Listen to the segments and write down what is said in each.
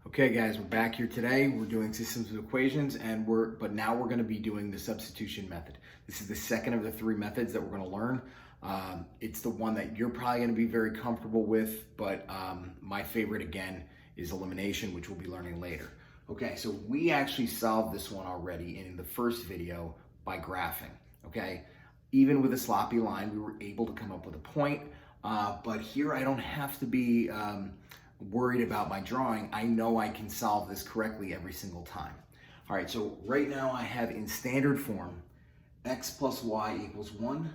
Okay guys, we're back here today. We're doing systems of equations but now we're going to be doing the substitution method. This is the second of the three methods that we're going to learn. It's the one that you're probably going to be very comfortable with, but my favorite again is elimination, which we'll be learning later. Okay, so we actually solved this one already in the first video by graphing, okay? Even with a sloppy line, we were able to come up with a point, but here I don't have to be worried about my drawing. I know I can solve this correctly every single time. All right, so right now I have in standard form x plus y equals 1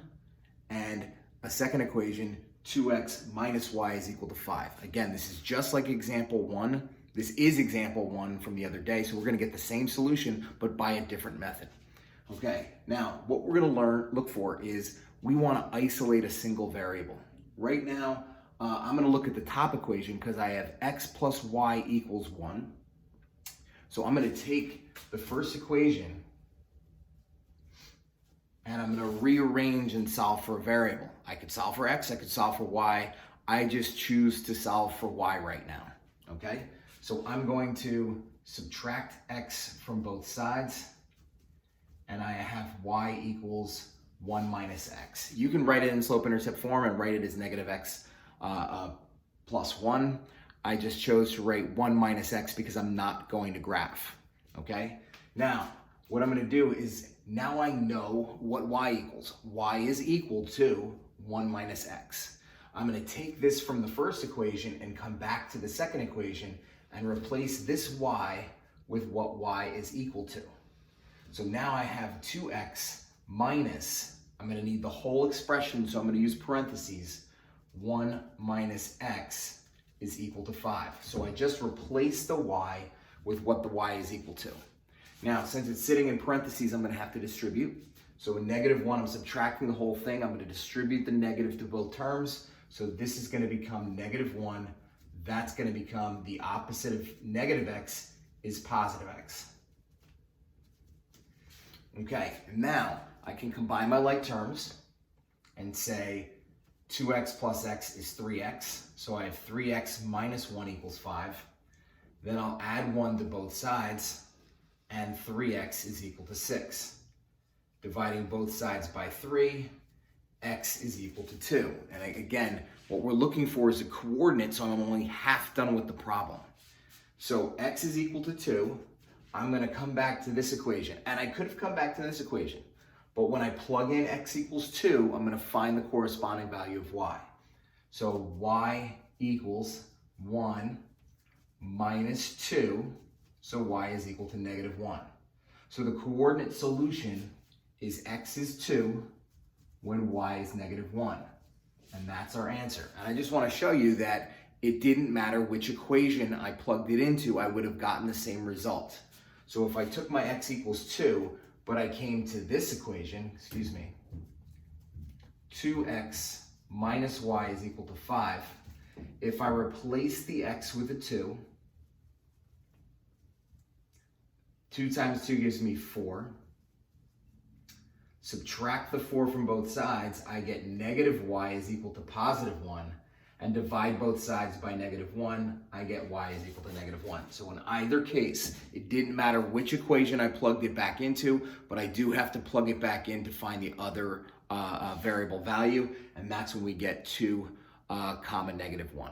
and a second equation 2x minus y is equal to 5. Again, this is just like example 1. This is example 1 from the other day, so we're going to get the same solution but by a different method. Okay, now what we're going to look for is we want to isolate a single variable. Right now, I'm going to look at the top equation because I have x plus y equals 1. So I'm going to take the first equation and I'm going to rearrange and solve for a variable. I could solve for x, I could solve for y. I just choose to solve for y right now. Okay? So I'm going to subtract x from both sides and I have y equals 1 minus x. You can write it in slope-intercept form and write it as negative x plus 1. I just chose to write 1 minus x because I'm not going to graph, okay? Now, what I'm going to do is, now I know what y equals. Y is equal to 1 minus x. I'm going to take this from the first equation and come back to the second equation and replace this y with what y is equal to. So now I have 2x minus, I'm going to need the whole expression, so I'm going to use parentheses, 1 minus x is equal to 5. So I just replaced the y with what the y is equal to. Now, since it's sitting in parentheses, I'm going to have to distribute. So in negative 1, I'm subtracting the whole thing. I'm going to distribute the negative to both terms. So this is going to become negative 1. That's going to become the opposite of negative x is positive x. Okay, and now I can combine my like terms and say 2x plus x is 3x. So I have 3x minus 1 equals 5. Then I'll add 1 to both sides, and 3x is equal to 6. Dividing both sides by 3, x is equal to 2. And again, what we're looking for is a coordinate, so I'm only half done with the problem. So x is equal to 2. I'm going to come back to this equation. And I could have come back to this equation. But when I plug in x equals 2, I'm going to find the corresponding value of y. So y equals 1 minus 2, so y is equal to negative 1. So the coordinate solution is x is 2 when y is negative 1. And that's our answer. And I just want to show you that it didn't matter which equation I plugged it into, I would have gotten the same result. So if I took my x equals 2, but I came to this equation, 2x minus y is equal to 5. If I replace the x with a 2, 2 times 2 gives me 4. Subtract the 4 from both sides, I get negative y is equal to positive 1. And divide both sides by negative 1, I get y is equal to negative 1. So in either case, it didn't matter which equation I plugged it back into, but I do have to plug it back in to find the other variable value, and that's when we get to common negative 1.